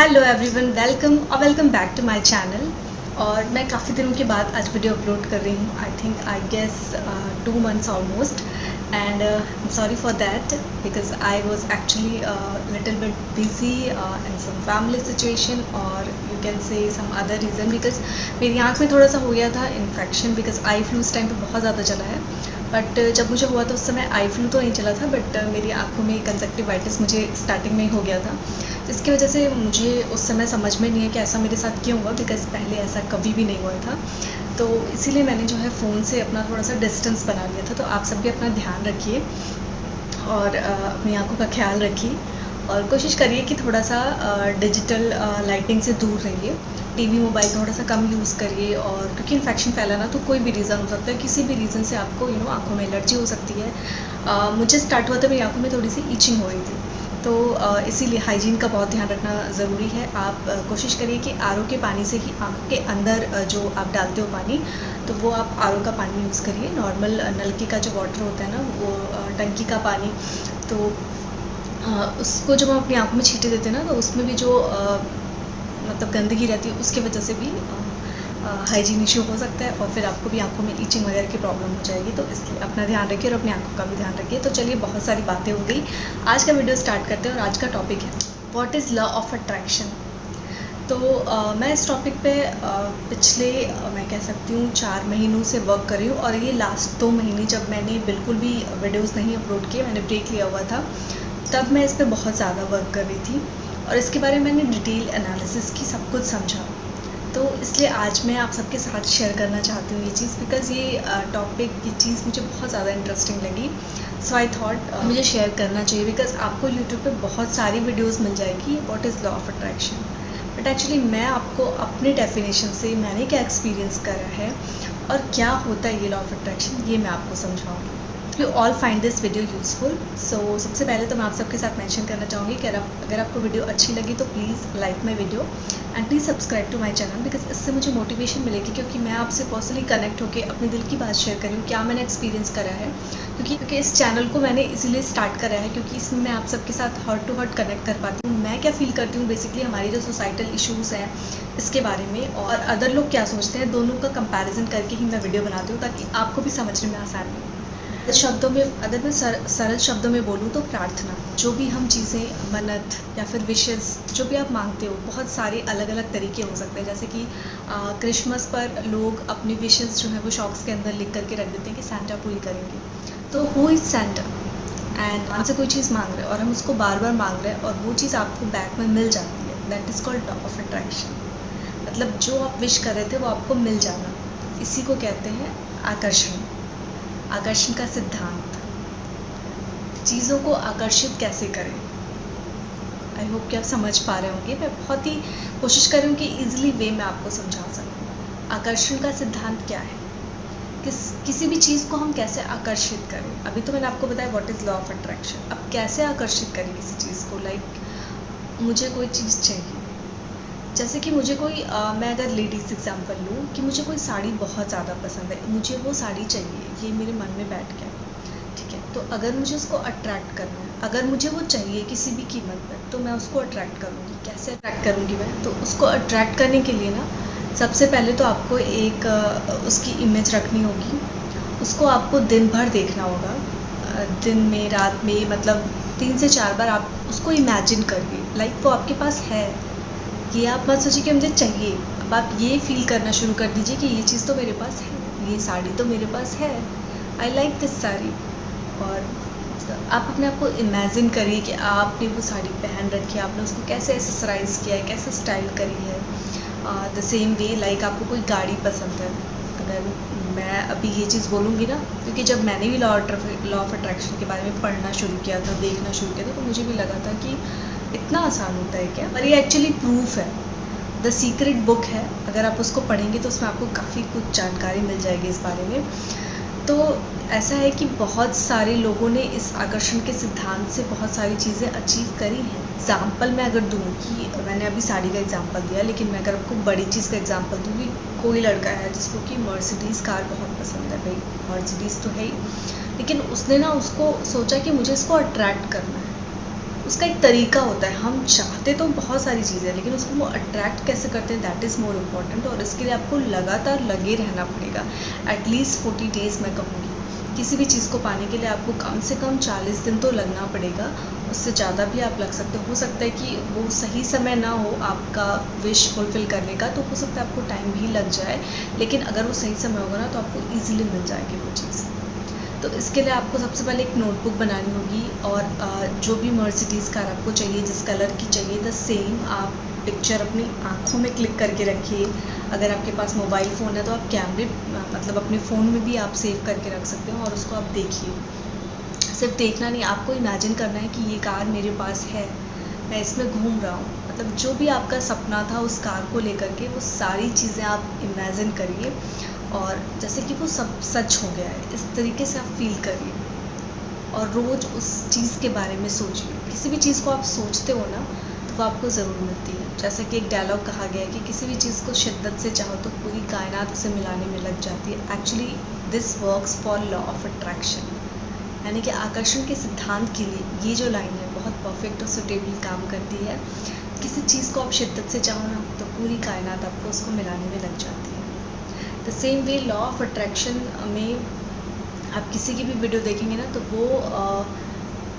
Hello everyone, welcome back to my channel. और मैं काफ़ी दिनों के बाद आज वीडियो अपलोड कर रही हूँ। I guess 2 months almost. And sorry for that because I was actually little bit busy in some family situation, or you can say some other reason because मेरी आँख में थोड़ा सा हो गया था इन्फेक्शन, बिकॉज आई फ्लू इस time पे बहुत ज़्यादा चला है। बट जब मुझे हुआ था उस समय आई फ्लू तो नहीं चला था, बट मेरी आँखों में कंजक्टिवाइटिस मुझे स्टार्टिंग में ही हो गया था। इसकी वजह से मुझे उस समय समझ में नहीं है कि ऐसा मेरे साथ क्यों हुआ, बिकॉज़ पहले ऐसा कभी भी नहीं हुआ था। तो इसीलिए मैंने जो है फ़ोन से अपना थोड़ा सा डिस्टेंस बना लिया था। तो आप सब भी अपना ध्यान रखिए और अपनी आँखों का ख्याल रखिए, और कोशिश करिए कि थोड़ा सा डिजिटल लाइटिंग से दूर रहिए। टीवी मोबाइल थोड़ा सा कम यूज़ करिए, और क्योंकि इन्फेक्शन फैलाना तो कोई भी रीज़न हो सकता है, किसी भी रीज़न से आपको आँखों में एलर्जी हो सकती है। मुझे स्टार्ट हुआ था, मेरी आँखों में थोड़ी सी ईचिंग हो रही थी। तो इसीलिए हाइजीन का बहुत ध्यान रखना ज़रूरी है। आप कोशिश करिए कि आरओ के पानी से ही आँख के अंदर जो आप डालते हो पानी, तो वो आप आरओ का पानी यूज़ करिए। नॉर्मल नलके का जो वाटर होता है ना, वो टंकी का पानी, तो उसको जब हम अपनी आँखों में छींटे देते हैं ना, तो उसमें भी जो मतलब गंदगी रहती है, उसकी वजह से भी हाइजीन इशू हो सकता है, और फिर आपको भी आँखों में ईचिंग वगैरह की प्रॉब्लम हो जाएगी। तो इसलिए अपना ध्यान रखिए और अपनी आँखों का भी ध्यान रखिए। तो चलिए, बहुत सारी बातें हो गई, आज का वीडियो स्टार्ट करते हैं। और आज का टॉपिक है what is law of attraction. तो मैं इस टॉपिक पे पिछले मैं कह सकती हूँ 4 महीनों से वर्क कर रही हूँ, और ये लास्ट 2 महीने जब मैंने बिल्कुल भी वीडियोज़ नहीं अपलोड किए, मैंने ब्रेक लिया हुआ था, तब मैं इस पर बहुत ज़्यादा वर्क कर रही थी, और इसके बारे में मैंने डिटेल एनालिसिस की, सब कुछ समझा। तो इसलिए आज मैं आप सबके साथ शेयर करना चाहती हूँ ये चीज़, बिकॉज़ ये टॉपिक, ये चीज़ मुझे बहुत ज़्यादा इंटरेस्टिंग लगी। सो आई थॉट मुझे शेयर करना चाहिए, बिकॉज़ आपको यूट्यूब पे बहुत सारी वीडियोस मिल जाएगी what is law of attraction, but actually मैं आपको अपनी डेफिनेशन से मैंने क्या एक्सपीरियंस करा है और क्या होता है ये लॉ ऑफ अट्रैक्शन, ये मैं आपको समझाऊंगी। You all find this video useful. So सबसे पहले तो मैं आप सबके साथ मेंशन करना चाहूँगी कि अगर आपको वीडियो अच्छी लगी तो please like my video and please subscribe to my channel, because इससे मुझे मोटिवेशन मिलेगी, क्योंकि मैं आपसे पर्सनली कनेक्ट होकर अपने दिल की बात शेयर करूँ, क्या मैंने एक्सपीरियंस करा है। क्योंकि इस चैनल को मैंने इसीलिए स्टार्ट करा है, क्योंकि इसमें मैं आप सबके साथ हार्ट टू हार्ट कनेक्ट कर पाती हूँ। मैं क्या फ़ील करती हूँ बेसिकली, हमारी जो सोसाइटल इशूज़ हैं इसके बारे में, और अदर लोग क्या सोचते हैं, दोनों का कंपैरिजन करके ही मैं वीडियो बनाती हूँ, ताकि आपको भी समझने में आसानी हो। शब्दों में, अगर मैं सरल शब्दों में बोलूँ तो प्रार्थना, जो भी हम चीज़ें, मन्नत या फिर विशेस जो भी आप मांगते हो, बहुत सारे अलग अलग तरीके हो सकते हैं। जैसे कि क्रिसमस पर लोग अपनी विशेस जो है वो शॉक्स के अंदर लिख करके रख देते हैं कि सेंटा पूरी करेंगे। तो हु इज़ सेंटा, एंड हमसे कोई चीज़ मांग रहे हैं और हम उसको बार बार मांग रहे हैं, और वो चीज़ आपको बैक में मिल जाती है, that is called law of attraction. मतलब जो आप विश कर रहे थे वो आपको मिल जाना, इसी को कहते हैं आकर्षण। आकर्षण का सिद्धांत, चीज़ों को आकर्षित कैसे करें। आई होप कि आप समझ पा रहे होंगे। मैं बहुत ही कोशिश कर रही हूँ कि ईजिली वे में आपको समझा सकूँ। आकर्षण का सिद्धांत क्या है, किसी भी चीज़ को हम कैसे आकर्षित करें। अभी तो मैंने आपको बताया what is law of attraction. अब कैसे आकर्षित करें किसी चीज़ को, लाइक मुझे कोई चीज़ चाहिए, जैसे कि मुझे कोई मैं अगर लेडीज़ एग्जांपल लूँ कि मुझे कोई साड़ी बहुत ज़्यादा पसंद है, मुझे वो साड़ी चाहिए, ये मेरे मन में बैठ गया, ठीक है। तो अगर मुझे उसको अट्रैक्ट करना है, अगर मुझे वो चाहिए किसी भी कीमत पर, तो मैं उसको अट्रैक्ट करूँगी। कैसे अट्रैक्ट करूँगी मैं, तो उसको अट्रैक्ट करने के लिए ना, सबसे पहले तो आपको एक उसकी इमेज रखनी होगी, उसको आपको दिन भर देखना होगा, दिन में, रात में, मतलब 3 से 4 बार आप उसको इमेजिन करिए, लाइक वो आपके पास है। ये आप मत सोचिए कि मुझे चाहिए, अब आप ये फील करना शुरू कर दीजिए कि ये चीज़ तो मेरे पास है, ये साड़ी तो मेरे पास है, आई लाइक दिस साड़ी। और आप अपने आप को इमेजिन करिए कि आपने वो साड़ी पहन रखी है, आपने उसको कैसे एक्सेसराइज किया है, कैसे स्टाइल करी है। द सेम वे, लाइक आपको कोई गाड़ी पसंद है, अगर मैं अभी ये चीज़ बोलूँगी ना, क्योंकि जब मैंने भी लॉ ऑफ अट्रैक्शन के बारे में पढ़ना शुरू किया था, देखना शुरू किया था, तो मुझे भी लगा था कि इतना आसान होता है क्या। और ये एक्चुअली प्रूफ है, द सीक्रेट बुक है, अगर आप उसको पढ़ेंगे तो उसमें आपको काफ़ी कुछ जानकारी मिल जाएगी इस बारे में। तो ऐसा है कि बहुत सारे लोगों ने इस आकर्षण के सिद्धांत से बहुत सारी चीज़ें अचीव करी हैं। एग्जाम्पल मैं अगर दूँ, कि मैंने अभी साड़ी का एग्जाम्पल दिया, लेकिन मैं अगर आपको बड़ी चीज़ का एग्जाम्पल दूँ कि कोई लड़का है जिसको कि मर्सिडीज़ कार बहुत पसंद है, भाई मर्सिडीज़ तो है ही, लेकिन उसने ना उसको सोचा कि मुझे इसको अट्रैक्ट करना है, उसका एक तरीका होता है। हम चाहते तो बहुत सारी चीज़ें, लेकिन उसको वो अट्रैक्ट कैसे करते हैं, दैट इज़ मोर इम्पॉर्टेंट। और इसके लिए आपको लगातार लगे रहना पड़ेगा, एटलीस्ट 40 डेज़ मैं कहूँगी। किसी भी चीज़ को पाने के लिए आपको कम से कम 40 दिन तो लगना पड़ेगा, उससे ज़्यादा भी आप लग सकते हो सकता है कि वो सही समय ना हो आपका विश फुलफ़िल करने का, तो हो सकता है आपको टाइम भी लग जाए, लेकिन अगर वो सही समय होगा ना तो आपको ईज़िली मिल जाएगी वो चीज़। तो इसके लिए आपको सबसे पहले एक नोटबुक बनानी होगी, और जो भी मर्सिडीज़ कार आपको चाहिए, जिस कलर की चाहिए, द सेम आप पिक्चर अपनी आँखों में क्लिक करके रखिए। अगर आपके पास मोबाइल फ़ोन है तो आप कैमरे मतलब अपने फ़ोन में भी आप सेव करके रख सकते हो, और उसको आप देखिए। सिर्फ देखना नहीं, आपको इमेजिन करना है कि ये कार मेरे पास है, मैं इसमें घूम रहा हूँ। मतलब जो भी आपका सपना था उस कार को लेकर के, वो सारी चीज़ें आप इमेजिन करिए, और जैसे कि वो सब सच हो गया है, इस तरीके से आप फील करिए। और रोज़ उस चीज़ के बारे में सोचिए। किसी भी चीज़ को आप सोचते हो ना तो वो आपको ज़रूर मिलती है। जैसे कि एक डायलॉग कहा गया है कि किसी भी चीज़ को शिद्दत से चाहो तो पूरी कायनात उसे मिलाने में लग जाती है। Actually this works for law of attraction, यानी कि आकर्षण के सिद्धांत के लिए ये जो लाइन है बहुत परफेक्ट और सुटेबल काम करती है। किसी चीज़ को आप शिद्दत से चाहो ना तो पूरी कायनात आपको उसको मिलाने में लग जाती है। The same way law of attraction में आप किसी की भी वीडियो देखेंगे ना तो वो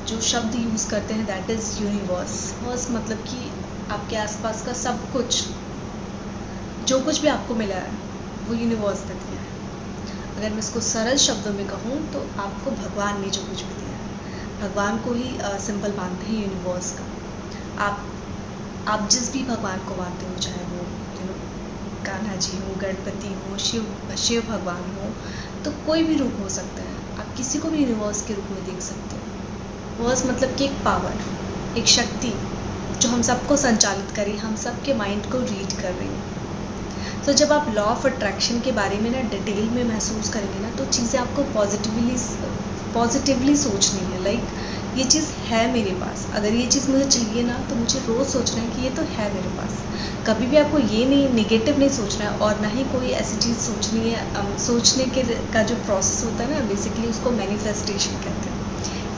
जो शब्द यूज़ करते हैं दैट इज़ यूनिवर्स। वर्स मतलब कि आपके आसपास का सब कुछ, जो कुछ भी आपको मिला है वो यूनिवर्स ने दिया है। अगर मैं इसको सरल शब्दों में कहूँ तो आपको भगवान ने जो कुछ भी दिया है, भगवान को ही सिंपल मानते हैं यूनिवर्स का। आप जिस भी भगवान को मानते हो, चाहे वो कान्हा जी हो, गणपति हो, शिव भगवान हो, तो कोई भी रूप हो सकता है। आप किसी को भी यूनिवर्स के रूप में देख सकते हो। वर्स मतलब कि एक पावर, एक शक्ति जो हम सबको संचालित करे, हम सब के माइंड को रीड कर रही है। तो जब आप लॉ ऑफ अट्रैक्शन के बारे में ना डिटेल में महसूस करेंगे ना तो चीज़ें आपको पॉजिटिवली सोचनी है। लाइक ये चीज़ है मेरे पास, अगर ये चीज़ मुझे चाहिए ना तो मुझे रोज़ सोचना है कि ये तो है मेरे पास। कभी भी आपको ये नहीं नेगेटिव नहीं सोचना है, और ना ही कोई ऐसी चीज़ सोचनी है। सोचने के का जो प्रोसेस होता है ना, बेसिकली उसको मैनिफेस्टेशन कहते हैं।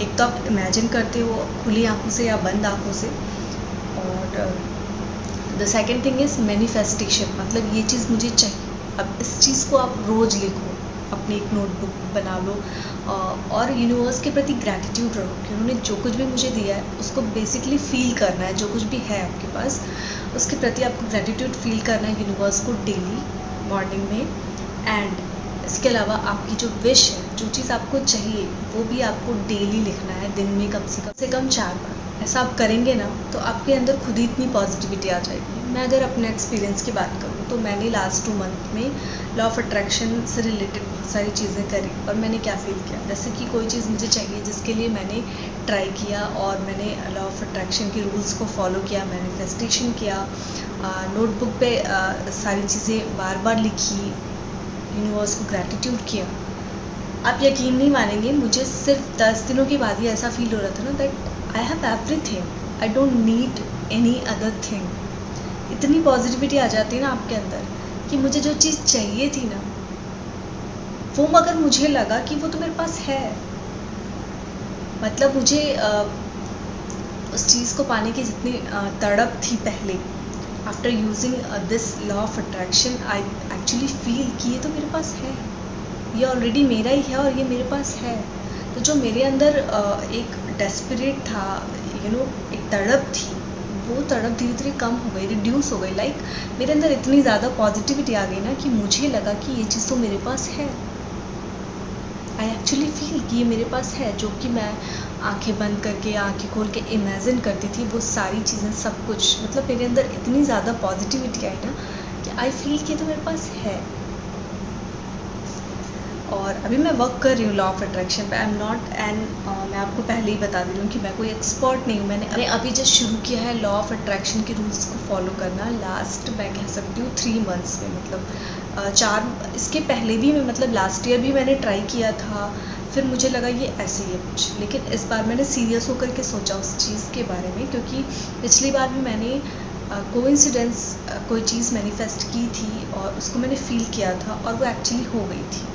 एक तो आप इमेजिन करते हो खुली आंखों से या बंद आंखों से, और the second thing is manifestation, मतलब ये चीज़ मुझे चाहिए। अब इस चीज़ को आप रोज़ लिखो, अपनी एक नोटबुक बना लो, और यूनिवर्स के प्रति ग्रैटिट्यूड रखो कि उन्होंने जो कुछ भी मुझे दिया है उसको बेसिकली फ़ील करना है। जो कुछ भी है आपके पास उसके प्रति आपको ग्रैटिट्यूड फील करना है यूनिवर्स को डेली मॉर्निंग में। एंड इसके अलावा आपकी जो विश है, जो चीज़ आपको चाहिए, वो भी आपको डेली लिखना है, दिन में कम से कम 4 बार। ऐसा आप करेंगे ना तो आपके अंदर खुद ही इतनी पॉजिटिविटी आ जाएगी। मैं अगर अपने एक्सपीरियंस की बात करूँ तो मैंने लास्ट 2 मंथ में लॉ ऑफ अट्रैक्शन से रिलेटेड बहुत सारी चीज़ें करी, और मैंने क्या फील किया, जैसे कि कोई चीज़ मुझे चाहिए जिसके लिए मैंने ट्राई किया, और मैंने लॉ ऑफ अट्रैक्शन के रूल्स को फॉलो किया, मैनिफेस्टेशन किया, नोटबुक पे सारी चीज़ें बार बार लिखी, यूनिवर्स को ग्रैटिट्यूड किया। आप यकीन नहीं मानेंगे, मुझे सिर्फ 10 दिनों के बाद ही ऐसा फील हो रहा था ना that I have everything, I don't need any other thing. इतनी पॉजिटिविटी आ जाती है ना आपके अंदर कि मुझे जो चीज़ चाहिए थी ना, वो मगर मुझे लगा कि वो तो मेरे पास है। मतलब मुझे उस चीज़ को पाने की जितनी तड़प थी पहले, after using this law of attraction I actually feel कि ये तो मेरे पास है, ये ऑलरेडी मेरा ही है और ये मेरे पास है। तो जो मेरे अंदर एक डेस्परेट था, एक तड़प थी, वो तड़प धीरे धीरे कम हो गई, रिड्यूस हो गई। लाइक मेरे अंदर इतनी ज़्यादा पॉजिटिविटी आ गई ना कि मुझे लगा कि ये चीज़ तो मेरे पास है। आई एक्चुअली फील कि ये मेरे पास है, जो कि मैं आंखें बंद करके आंखें खोल के इमेजिन करती थी, वो सारी चीज़ें सब कुछ, मतलब मेरे अंदर इतनी ज़्यादा पॉजिटिविटी आई ना कि आई फील कि ये तो मेरे पास है। और अभी मैं वर्क कर रही हूँ लॉ ऑफ अट्रैक्शन पे। आई एम नॉट मैं आपको पहले ही बता दे रही हूँ कि मैं कोई एक्सपर्ट नहीं हूँ। मैंने अभी जस्ट शुरू किया है लॉ ऑफ अट्रैक्शन के रूल्स को फॉलो करना, लास्ट मैं कह सकती हूँ 3 मंथ्स में, मतलब 4, इसके पहले भी मैं, मतलब लास्ट ईयर भी मैंने ट्राई किया था, फिर मुझे लगा ये ऐसे ही है कुछ, लेकिन इस बार मैंने सीरियस होकर के सोचा उस चीज़ के बारे में, क्योंकि पिछली बार भी मैंने कोइंसिडेंस कोई चीज़ मैनिफेस्ट की थी और उसको मैंने फील किया था और वो एक्चुअली हो गई थी,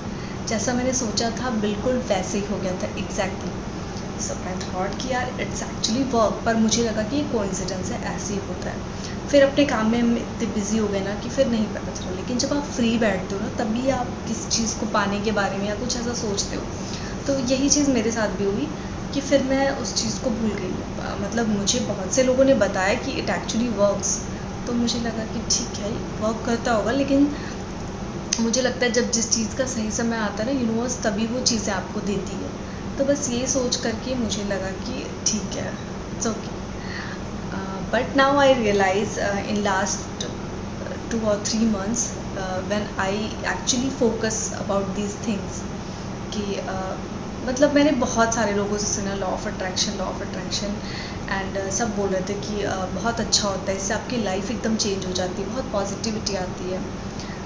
जैसा मैंने सोचा था बिल्कुल वैसे ही हो गया था एग्जैक्टली। सो आई थॉट कि यार इट्स एक्चुअली वर्क, पर मुझे लगा कि ये कोइंसिडेंस है, ऐसे ही होता है। फिर अपने काम में हम इतने बिजी हो गए ना कि फिर नहीं पता चला। लेकिन जब आप फ्री बैठते हो ना, तभी आप किसी चीज़ को पाने के बारे में या कुछ ऐसा सोचते हो। तो यही चीज़ मेरे साथ भी हुई कि फिर मैं उस चीज़ को भूल गई। मतलब मुझे बहुत से लोगों ने बताया कि इट एक्चुअली वर्क्स, तो मुझे लगा कि ठीक है वर्क करता होगा। लेकिन मुझे लगता है जब जिस चीज़ का सही समय आता है ना, यूनिवर्स तभी वो चीज़ें आपको देती है। तो बस ये सोच करके मुझे लगा कि ठीक है, it's okay. But now I realise in last 2 or 3 months when I actually focus about these things कि मतलब मैंने बहुत सारे लोगों से सुना लॉ ऑफ अट्रैक्शन एंड सब बोल रहे थे कि बहुत अच्छा होता है, इससे आपकी लाइफ एकदम चेंज हो जाती है, बहुत पॉजिटिविटी आती है।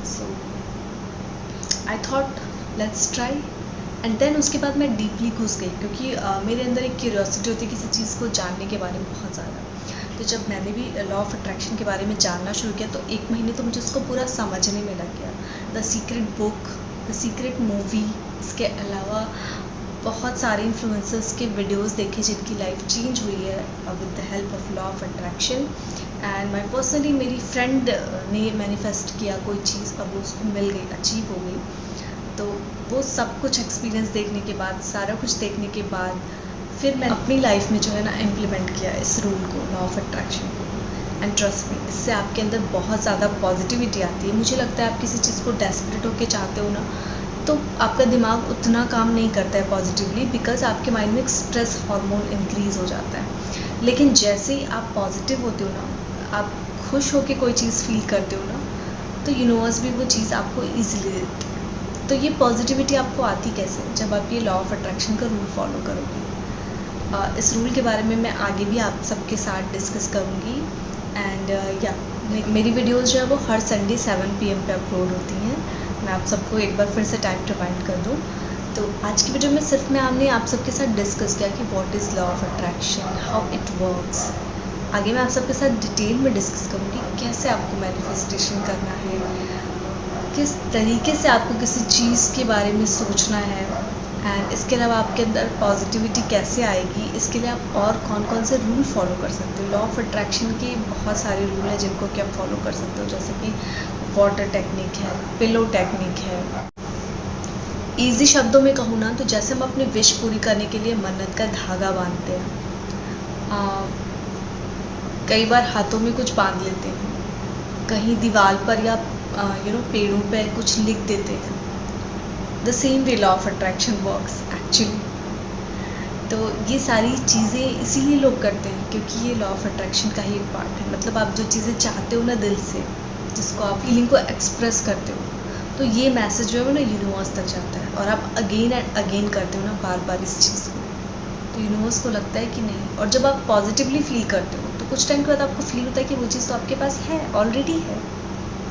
So I thought let's try. And then उसके बाद मैं डीपली घुस गई, क्योंकि मेरे अंदर एक क्यूरियोसिटी होती है किसी चीज़ को जानने के बारे में बहुत ज़्यादा। तो जब मैंने भी लॉ ऑफ अट्रैक्शन के बारे में जानना शुरू किया, तो 1 महीने तो मुझे उसको पूरा समझने में लग गया। The secret book, the secret movie, इसके अलावा बहुत सारे इन्फ्लुएंसर्स के वीडियोस देखे जिनकी लाइफ चेंज हुई है with the help of law of attraction. And my personally मेरी फ्रेंड ने मैनिफेस्ट किया कोई चीज़, अब वो उसको मिल गई, अचीव हो गई। तो वो सब कुछ एक्सपीरियंस देखने के बाद, सारा कुछ देखने के बाद, फिर मैं अपनी लाइफ में जो है ना इम्प्लीमेंट किया इस रूल को, लॉ ऑफ अट्रैक्शन को। एंड ट्रस्ट मी, इससे आपके अंदर बहुत ज़्यादा पॉजिटिविटी आती है। मुझे लगता है आप किसी चीज़ को डेस्परेट होकर चाहते हो ना, तो आपका दिमाग उतना काम नहीं करता है पॉजिटिवली, बिकॉज आपके माइंड में एक स्ट्रेस हार्मोन इंक्रीज़ हो जाता है। लेकिन जैसे ही आप पॉजिटिव होते हो ना, आप खुश होकर कोई चीज़ फील करते हो ना, तो यूनिवर्स भी वो चीज़ आपको ईजिली देती है। तो ये पॉजिटिविटी आपको आती कैसे? जब आप ये लॉ ऑफ अट्रैक्शन का रूल फॉलो करोगे। इस रूल के बारे में मैं आगे भी आप सबके साथ डिस्कस करूँगी। एंड या मेरी वीडियोज़ जो है वो हर संडे 7 PM पे अपलोड होती हैं। मैं आप सबको एक बार फिर से टाइम रिमाइंड कर दूँ। तो आज की वीडियो में सिर्फ मैंने आप सबके साथ डिस्कस किया कि what is law of attraction, how it works. आगे मैं आप सबके साथ डिटेल में डिस्कस करूँगी कैसे आपको मैनिफेस्टेशन करना है, किस तरीके से आपको किसी चीज़ के बारे में सोचना है, एंड इसके अलावा आपके अंदर पॉजिटिविटी कैसे आएगी, इसके लिए आप और कौन कौन से रूल फॉलो कर सकते हो। लॉ ऑफ अट्रैक्शन के बहुत सारे रूल हैं जिनको कि आप फॉलो कर सकते हो, जैसे कि वाटर टेक्निक है, पिलो टेक्निक है। ईजी शब्दों में कहूँ ना, तो जैसे हम अपनी विश पूरी करने के लिए मन्नत का धागा बांधते हैं, कई बार हाथों में कुछ बांध लेते हैं, कहीं दीवार पर या पेड़ों पर कुछ लिख देते हैं। The same way law of attraction works actually. तो ये सारी चीज़ें इसीलिए लोग करते हैं क्योंकि ये लॉ ऑफ अट्रैक्शन का ही एक पार्ट है। मतलब आप जो चीज़ें चाहते हो ना दिल से, जिसको आप फीलिंग को एक्सप्रेस करते हो, तो ये मैसेज जो है वो ना यूनिवर्स तक जाता है, और आप अगेन एंड अगेन करते हो ना बार बार इस चीज़ को, तो यूनिवर्स को लगता है कि नहीं। और जब आप पॉजिटिवली फील करते हो तो कुछ टाइम के बाद आपको फील होता है कि वो चीज़ तो आपके पास है, ऑलरेडी है।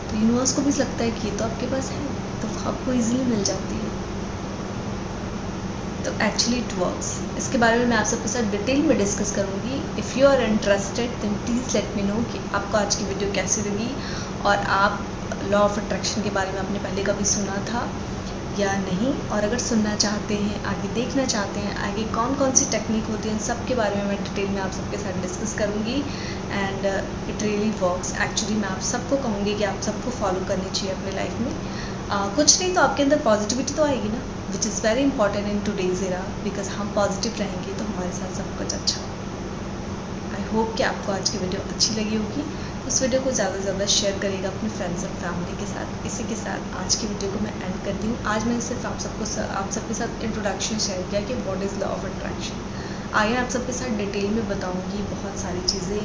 तो यूनिवर्स को भी लगता है कि ये तो आपके पास है, तो आपको ईजिली मिल जाती है। तो एक्चुअली इट वर्क्स। इसके बारे में मैं आप सबके साथ डिटेल में डिस्कस करूँगी। If you are interested then please let me know कि आपको आज की वीडियो कैसी लगी, और आप लॉ ऑफ अट्रैक्शन के बारे में आपने पहले कभी सुना था या नहीं, और अगर सुनना चाहते हैं, आगे देखना चाहते हैं, आगे कौन कौन सी टेक्निक होती है, इन सब के बारे में मैं डिटेल में आप सबके साथ डिस्कस करूँगी। And it really works actually. मैं आप सबको कहूँगी कि आप सबको फॉलो करनी चाहिए अपने लाइफ में। कुछ नहीं तो आपके अंदर पॉजिटिविटी तो आएगी ना, which is very important in today's era, because हम पॉजिटिव रहेंगे तो हमारे साथ सब कुछ अच्छा होगा। आई होप कि आपको आज की वीडियो अच्छी लगी होगी। उस वीडियो को ज़्यादा से ज़्यादा शेयर करिएगा अपने फ्रेंड्स और फैमिली के साथ। इसी के साथ आज की वीडियो को मैं एंड करती हूँ। आज मैंने सिर्फ आप सबके साथ इंट्रोडक्शन शेयर किया कि what is law of attraction. आगे आप सबके साथ डिटेल में बताऊँगी बहुत सारी चीज़ें।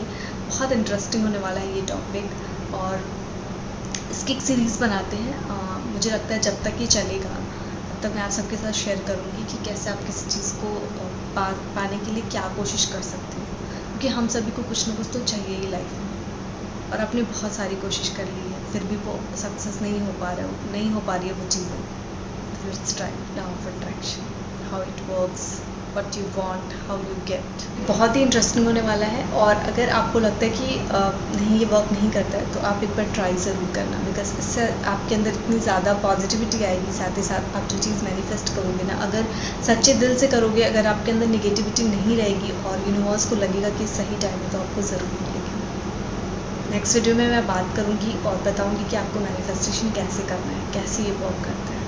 बहुत इंटरेस्टिंग होने वाला है ये टॉपिक, और इसकी एक सीरीज़ बनाते हैं। मुझे लगता है जब तक ये चलेगा तब तक मैं आप सबके साथ शेयर करूँगी कि कैसे आप किसी चीज़ को पाने के लिए क्या कोशिश कर सकते हो, क्योंकि हम सभी को कुछ ना कुछ तो चाहिए ही लाइफ में, और आपने बहुत सारी कोशिश कर ली है फिर भी वो सक्सेस नहीं हो पा रही है वो चीज़ें। Let's try law of attraction, how it works. What you want, how you get. बहुत ही इंटरेस्टिंग होने वाला है। और अगर आपको लगता है कि नहीं ये वर्क नहीं करता है तो आप एक बार ट्राई ज़रूर करना, बिकॉज इससे आपके अंदर इतनी ज़्यादा पॉजिटिविटी आएगी। साथ ही साथ आप जो चीज़ मैनिफेस्ट करोगे ना, अगर सच्चे दिल से करोगे, अगर आपके अंदर निगेटिविटी नहीं रहेगी और यूनिवर्स को लगेगा कि सही टाइम है, तो आपको ज़रूर मिलेगी। नेक्स्ट वीडियो में मैं बात करूँगी और बताऊँगी कि आपको मैनिफेस्टेशन कैसे करना है, कैसे ये वर्क करता है।